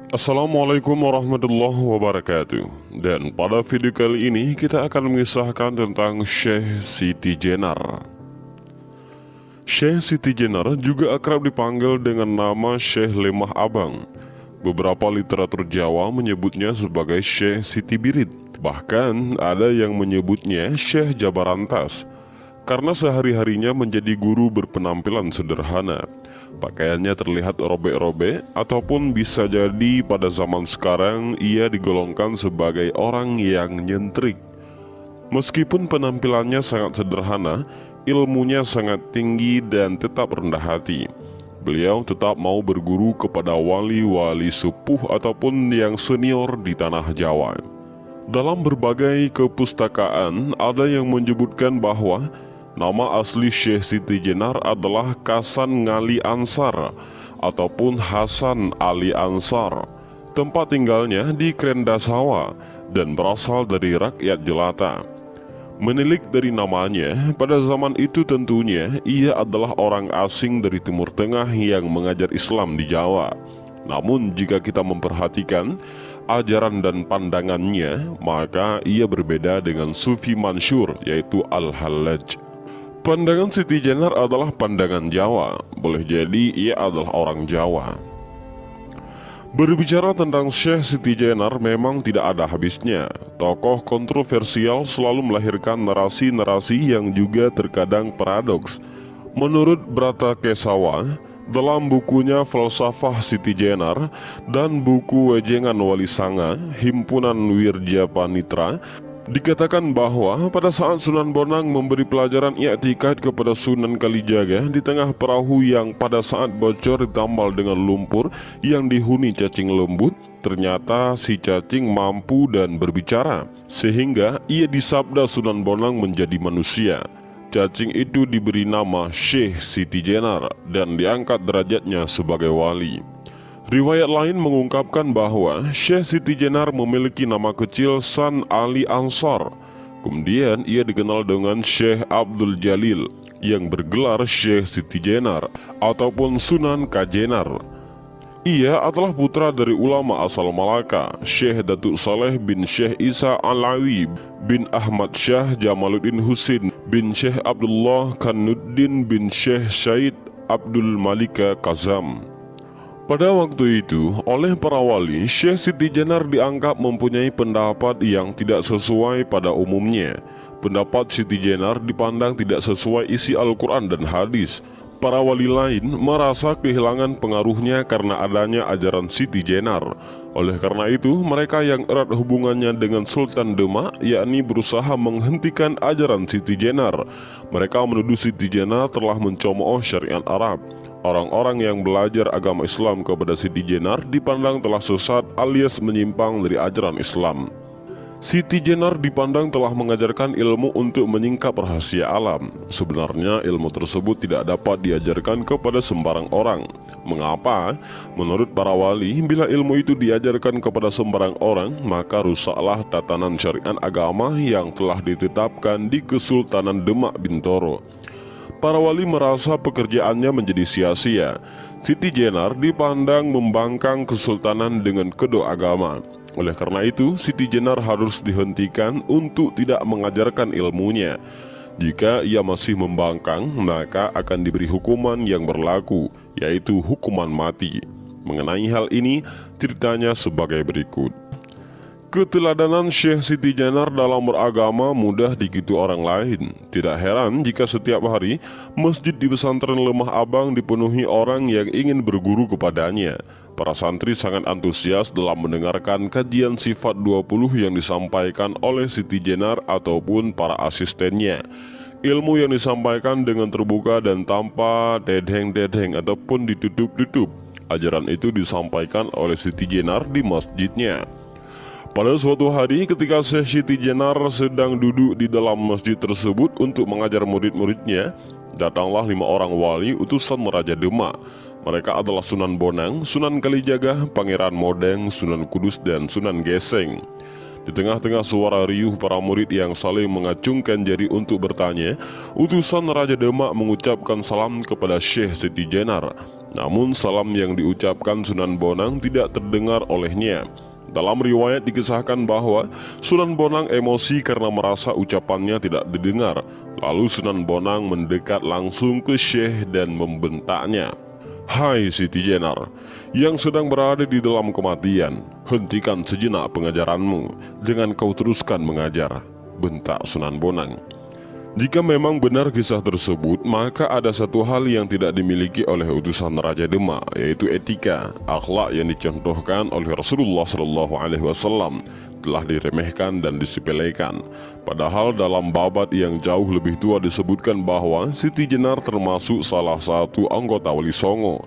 Assalamualaikum warahmatullahi wabarakatuh. Dan pada video kali ini kita akan mengisahkan tentang Syekh Siti Jenar. Syekh Siti Jenar juga akrab dipanggil dengan nama Syekh Lemah Abang. Beberapa literatur Jawa menyebutnya sebagai Syekh Siti Birit. Bahkan ada yang menyebutnya Syekh Jabarantas karena sehari-harinya menjadi guru berpenampilan sederhana. Pakaiannya terlihat robek-robek, ataupun bisa jadi pada zaman sekarang ia digolongkan sebagai orang yang nyentrik. Meskipun penampilannya sangat sederhana, ilmunya sangat tinggi dan tetap rendah hati. Beliau tetap mau berguru kepada wali-wali sepuh ataupun yang senior di tanah Jawa. Dalam berbagai kepustakaan ada yang menyebutkan bahwa nama asli Syekh Siti Jenar adalah Kasan Ngali Ansar ataupun Hasan Ali Ansar. Tempat tinggalnya di Krendasawa dan berasal dari rakyat jelata. Menilik dari namanya, pada zaman itu tentunya ia adalah orang asing dari Timur Tengah yang mengajar Islam di Jawa. Namun jika kita memperhatikan ajaran dan pandangannya, maka ia berbeda dengan Sufi Mansur yaitu Al-Hallaj. Pandangan Siti Jenar adalah pandangan Jawa, boleh jadi ia adalah orang Jawa. Berbicara tentang Syekh Siti Jenar memang tidak ada habisnya. Tokoh kontroversial selalu melahirkan narasi-narasi yang juga terkadang paradoks. Menurut Brata Kesawa, dalam bukunya Falsafah Siti Jenar dan buku Wejengan Wali Sanga, Himpunan Wirjapanitra, dikatakan bahwa pada saat Sunan Bonang memberi pelajaran i'tikad kepada Sunan Kalijaga di tengah perahu yang pada saat bocor ditambal dengan lumpur yang dihuni cacing lembut, ternyata si cacing mampu dan berbicara, sehingga ia disabda Sunan Bonang menjadi manusia. Cacing itu diberi nama Syekh Siti Jenar dan diangkat derajatnya sebagai wali. Riwayat lain mengungkapkan bahwa Syekh Siti Jenar memiliki nama kecil San Ali Ansar. Kemudian ia dikenal dengan Syekh Abdul Jalil yang bergelar Syekh Siti Jenar ataupun Sunan Kajenar. Ia adalah putra dari ulama asal Malaka, Syekh Datuk Saleh bin Syekh Isa Alawi bin Ahmad Syah Jamaluddin Husin bin Syekh Abdullah Kanuddin bin Syekh Syed Abdul Malika Kazam. Pada waktu itu, oleh para wali, Syekh Siti Jenar dianggap mempunyai pendapat yang tidak sesuai pada umumnya. Pendapat Siti Jenar dipandang tidak sesuai isi Al-Quran dan hadis. Para wali lain merasa kehilangan pengaruhnya karena adanya ajaran Siti Jenar. Oleh karena itu, mereka yang erat hubungannya dengan Sultan Demak, yakni berusaha menghentikan ajaran Siti Jenar. Mereka menuduh Siti Jenar telah mencemooh syariat Arab. Orang-orang yang belajar agama Islam kepada Siti Jenar dipandang telah sesat alias menyimpang dari ajaran Islam. Siti Jenar dipandang telah mengajarkan ilmu untuk menyingkap rahasia alam. Sebenarnya ilmu tersebut tidak dapat diajarkan kepada sembarang orang. Mengapa? Menurut para wali, bila ilmu itu diajarkan kepada sembarang orang, maka rusaklah tatanan syariat agama yang telah ditetapkan di Kesultanan Demak Bintoro. Para wali merasa pekerjaannya menjadi sia-sia. Siti Jenar dipandang membangkang kesultanan dengan kedua agama. Oleh karena itu, Siti Jenar harus dihentikan untuk tidak mengajarkan ilmunya. Jika ia masih membangkang, maka akan diberi hukuman yang berlaku, yaitu hukuman mati. Mengenai hal ini, ceritanya sebagai berikut. Keteladanan Syekh Siti Jenar dalam beragama mudah diikuti orang lain. Tidak heran jika setiap hari masjid di pesantren Lemah Abang dipenuhi orang yang ingin berguru kepadanya. Para santri sangat antusias dalam mendengarkan kajian sifat 20 yang disampaikan oleh Siti Jenar ataupun para asistennya. Ilmu yang disampaikan dengan terbuka dan tanpa dedeng-dedeng ataupun ditutup-tutup. Ajaran itu disampaikan oleh Siti Jenar di masjidnya. Pada suatu hari ketika Syekh Siti Jenar sedang duduk di dalam masjid tersebut untuk mengajar murid-muridnya, datanglah 5 orang wali utusan Raja Demak. Mereka adalah Sunan Bonang, Sunan Kalijaga, Pangeran Modeng, Sunan Kudus, dan Sunan Geseng. Di tengah-tengah suara riuh para murid yang saling mengacungkan jari untuk bertanya, utusan Raja Demak mengucapkan salam kepada Syekh Siti Jenar. Namun salam yang diucapkan Sunan Bonang tidak terdengar olehnya. Dalam riwayat dikisahkan bahwa Sunan Bonang emosi karena merasa ucapannya tidak didengar. Lalu Sunan Bonang mendekat langsung ke Syekh dan membentaknya. "Hai Siti Jenar, yang sedang berada di dalam kematian, hentikan sejenak pengajaranmu, jangan kau teruskan mengajar," bentak Sunan Bonang. Jika memang benar kisah tersebut, maka ada satu hal yang tidak dimiliki oleh utusan Raja Demak, yaitu etika, akhlak yang dicontohkan oleh Rasulullah SAW telah diremehkan dan disepelekan. Padahal dalam babat yang jauh lebih tua disebutkan bahwa Siti Jenar termasuk salah satu anggota Wali Songo.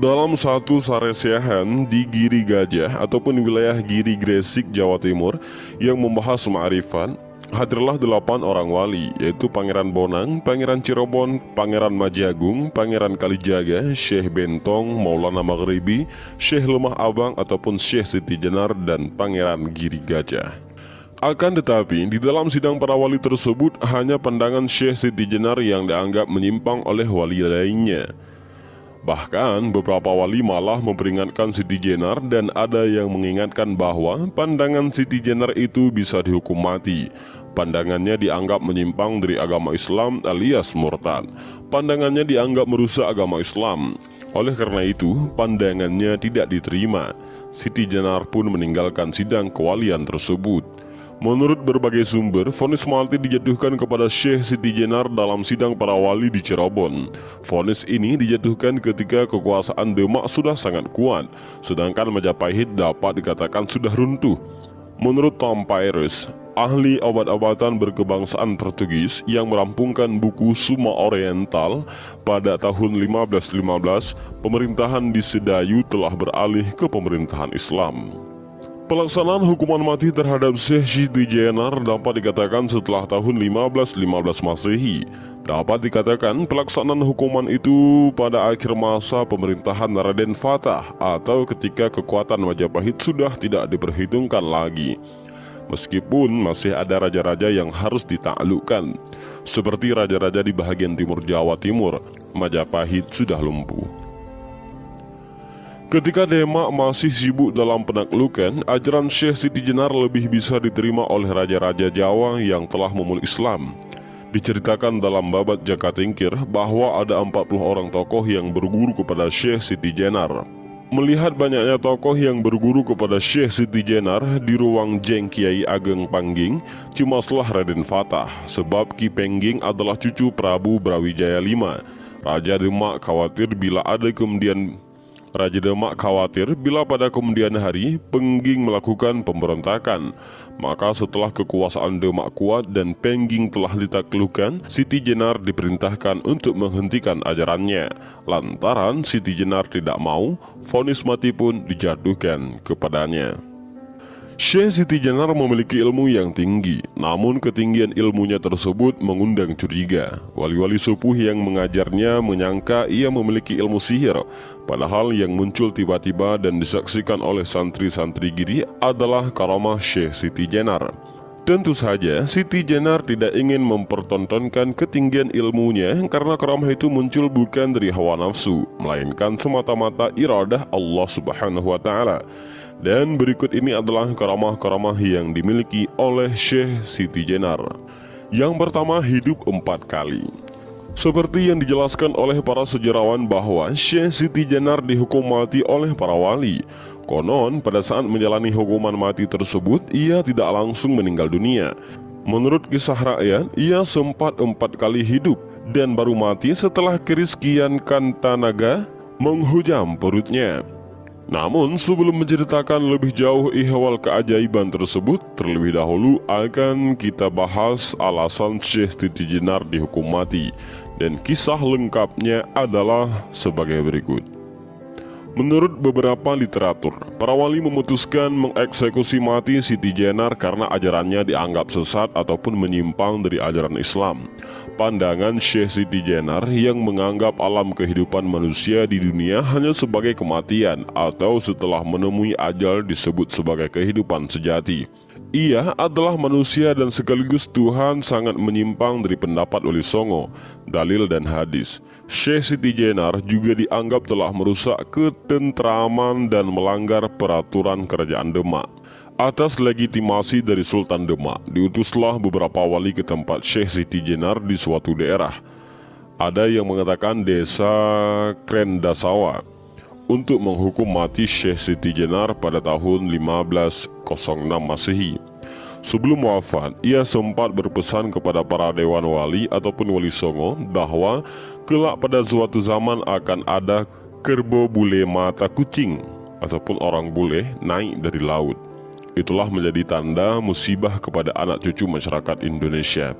Dalam satu saresiahan di Giri Gajah ataupun wilayah Giri Gresik, Jawa Timur yang membahas ma'rifat, hadirlah 8 orang wali, yaitu Pangeran Bonang, Pangeran Cirebon, Pangeran Majagung, Pangeran Kalijaga, Syekh Bentong, Maulana Maghribi, Syekh Lemah Abang ataupun Syekh Siti Jenar, dan Pangeran Giri Gajah. Akan tetapi, di dalam sidang para wali tersebut hanya pandangan Syekh Siti Jenar yang dianggap menyimpang oleh wali lainnya. Bahkan beberapa wali malah memperingatkan Siti Jenar, dan ada yang mengingatkan bahwa pandangan Siti Jenar itu bisa dihukum mati. Pandangannya dianggap menyimpang dari agama Islam alias murtad. Pandangannya dianggap merusak agama Islam. Oleh karena itu, pandangannya tidak diterima. Siti Jenar pun meninggalkan sidang kewalian tersebut. Menurut berbagai sumber, vonis mati dijatuhkan kepada Syekh Siti Jenar dalam sidang para wali di Cirebon. Vonis ini dijatuhkan ketika kekuasaan Demak sudah sangat kuat, sedangkan Majapahit dapat dikatakan sudah runtuh. Menurut Tom Pires, ahli obat-obatan berkebangsaan Portugis yang merampungkan buku Suma Oriental pada tahun 1515, pemerintahan di Sedayu telah beralih ke pemerintahan Islam. Pelaksanaan hukuman mati terhadap Syekh Siti Jenar dapat dikatakan setelah tahun 1515 Masehi. Dapat dikatakan pelaksanaan hukuman itu pada akhir masa pemerintahan Raden Fatah atau ketika kekuatan Majapahit sudah tidak diperhitungkan lagi. Meskipun masih ada raja-raja yang harus ditaklukkan, seperti raja-raja di bagian timur Jawa Timur, Majapahit sudah lumpuh. Ketika Demak masih sibuk dalam penaklukan, ajaran Syekh Siti Jenar lebih bisa diterima oleh raja-raja Jawa yang telah memeluk Islam. Diceritakan dalam babat Jaka Tingkir bahwa ada 40 orang tokoh yang berguru kepada Syekh Siti Jenar. Melihat banyaknya tokoh yang berguru kepada Syekh Siti Jenar di ruang Jeng Kiai Ageng Pangging, cemaslah Raden Fatah, sebab Ki Pengging adalah cucu Prabu Brawijaya V. Raja Demak khawatir bila pada kemudian hari Pengging melakukan pemberontakan. Maka setelah kekuasaan Demak kuat dan Pengging telah ditaklukkan, Siti Jenar diperintahkan untuk menghentikan ajarannya. Lantaran Siti Jenar tidak mau, vonis mati pun dijatuhkan kepadanya. Syekh Siti Jenar memiliki ilmu yang tinggi, namun ketinggian ilmunya tersebut mengundang curiga. Wali-wali sepuh yang mengajarnya menyangka ia memiliki ilmu sihir, padahal yang muncul tiba-tiba dan disaksikan oleh santri-santri Giri adalah karamah Syekh Siti Jenar. Tentu saja Siti Jenar tidak ingin mempertontonkan ketinggian ilmunya karena karamah itu muncul bukan dari hawa nafsu, melainkan semata-mata iradah Allah Subhanahu wa Ta'ala. Dan berikut ini adalah karamah-karamah yang dimiliki oleh Syekh Siti Jenar. Yang pertama, hidup 4 kali. Seperti yang dijelaskan oleh para sejarawan bahwa Syekh Siti Jenar dihukum mati oleh para wali. Konon pada saat menjalani hukuman mati tersebut, ia tidak langsung meninggal dunia. Menurut kisah rakyat, ia sempat 4 kali hidup dan baru mati setelah keris-Kian Kantanaga menghujam perutnya. Namun sebelum menceritakan lebih jauh ihwal keajaiban tersebut, terlebih dahulu akan kita bahas alasan Syekh Siti Jenar dihukum mati. Dan kisah lengkapnya adalah sebagai berikut. Menurut beberapa literatur, para wali memutuskan mengeksekusi mati Siti Jenar karena ajarannya dianggap sesat ataupun menyimpang dari ajaran Islam. Pandangan Syekh Siti Jenar yang menganggap alam kehidupan manusia di dunia hanya sebagai kematian atau setelah menemui ajal disebut sebagai kehidupan sejati. Ia adalah manusia dan sekaligus Tuhan sangat menyimpang dari pendapat Wali Songo, dalil dan hadis. Syekh Siti Jenar juga dianggap telah merusak ketentraman dan melanggar peraturan kerajaan Demak. Atas legitimasi dari Sultan Demak, diutuslah beberapa wali ke tempat Syekh Siti Jenar di suatu daerah. Ada yang mengatakan desa Krendasawa, untuk menghukum mati Syekh Siti Jenar pada tahun 1506 Masehi. Sebelum wafat, ia sempat berpesan kepada para dewan wali ataupun wali songo bahwa kelak pada suatu zaman akan ada kerbo bule mata kucing ataupun orang bule naik dari laut. Itulah menjadi tanda musibah kepada anak cucu masyarakat Indonesia.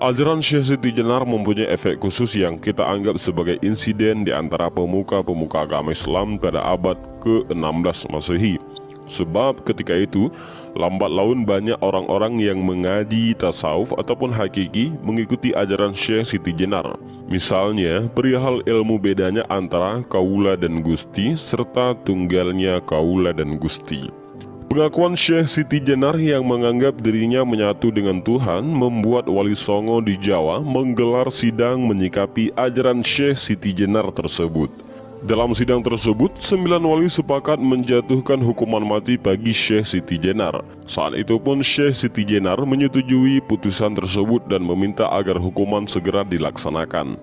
Ajaran Syekh Siti Jenar mempunyai efek khusus yang kita anggap sebagai insiden di antara pemuka-pemuka agama Islam pada abad ke-16 Masehi. Sebab ketika itu, lambat laun banyak orang-orang yang mengaji tasawuf ataupun hakiki mengikuti ajaran Syekh Siti Jenar. Misalnya, perihal ilmu bedanya antara kaula dan gusti serta tunggalnya kaula dan gusti. Pengakuan Syekh Siti Jenar yang menganggap dirinya menyatu dengan Tuhan membuat Wali Songo di Jawa menggelar sidang menyikapi ajaran Syekh Siti Jenar tersebut. Dalam sidang tersebut, 9 wali sepakat menjatuhkan hukuman mati bagi Syekh Siti Jenar. Saat itu pun Syekh Siti Jenar menyetujui putusan tersebut dan meminta agar hukuman segera dilaksanakan.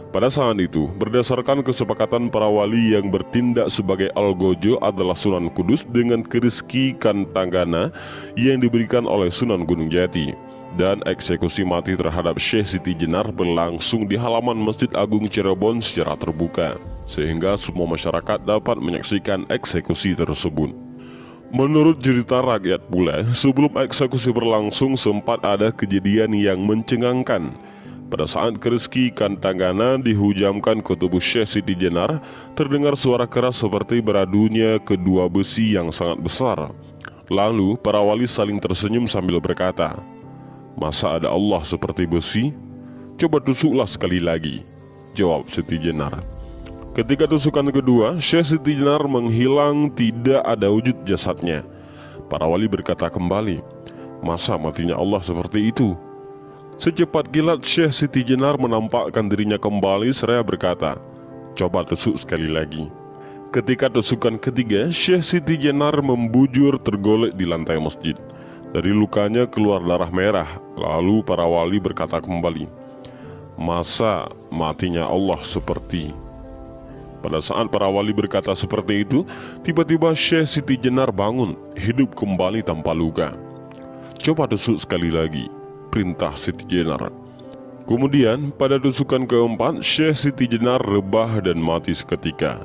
Pada saat itu, berdasarkan kesepakatan para wali yang bertindak sebagai algojo adalah Sunan Kudus dengan Kerizki Kantanggana yang diberikan oleh Sunan Gunung Jati. Dan eksekusi mati terhadap Syekh Siti Jenar berlangsung di halaman Masjid Agung Cirebon secara terbuka, sehingga semua masyarakat dapat menyaksikan eksekusi tersebut. Menurut cerita rakyat pula, sebelum eksekusi berlangsung sempat ada kejadian yang mencengangkan. Pada saat Kerizki Kantanggana dihujamkan ke tubuh Syekh Siti Jenar, terdengar suara keras seperti beradunya kedua besi yang sangat besar. Lalu para wali saling tersenyum sambil berkata, "Masa ada Allah seperti besi? Coba tusuklah sekali lagi," jawab Siti Jenar. Ketika tusukan kedua, Syekh Siti Jenar menghilang, tidak ada wujud jasadnya. Para wali berkata kembali, "Masa matinya Allah seperti itu?" Secepat kilat Syekh Siti Jenar menampakkan dirinya kembali seraya berkata, "Coba tusuk sekali lagi." Ketika tusukan ketiga, Syekh Siti Jenar membujur tergolek di lantai masjid. Dari lukanya keluar darah merah. Lalu para wali berkata kembali, "Masa matinya Allah seperti..." Pada saat para wali berkata seperti itu, tiba-tiba Syekh Siti Jenar bangun, hidup kembali tanpa luka. "Coba tusuk sekali lagi," perintah Siti Jenar. Kemudian pada tusukan keempat, Syekh Siti Jenar rebah dan mati seketika.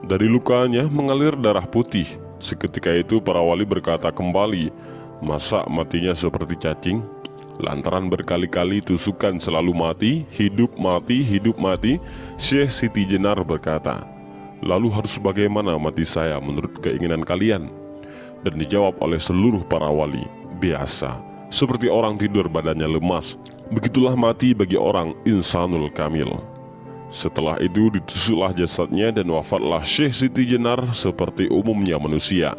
Dari lukanya mengalir darah putih. Seketika itu para wali berkata kembali, "Masa matinya seperti cacing?" Lantaran berkali-kali tusukan selalu mati, hidup mati, hidup mati, Syekh Siti Jenar berkata, "Lalu harus bagaimana mati saya menurut keinginan kalian?" Dan dijawab oleh seluruh para wali, "Biasa, seperti orang tidur badannya lemas, begitulah mati bagi orang insanul kamil." Setelah itu ditusuklah jasadnya dan wafatlah Syekh Siti Jenar seperti umumnya manusia.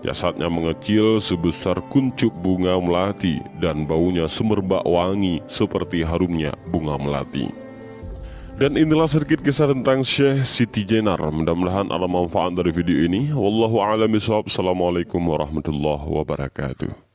Jasadnya mengecil sebesar kuncup bunga melati dan baunya semerbak wangi seperti harumnya bunga melati. Dan inilah sedikit kisah tentang Syekh Siti Jenar. Mudah-mudahan ada manfaat dari video ini. Wallahu a'lam bishawab. Assalamualaikum warahmatullahi wabarakatuh.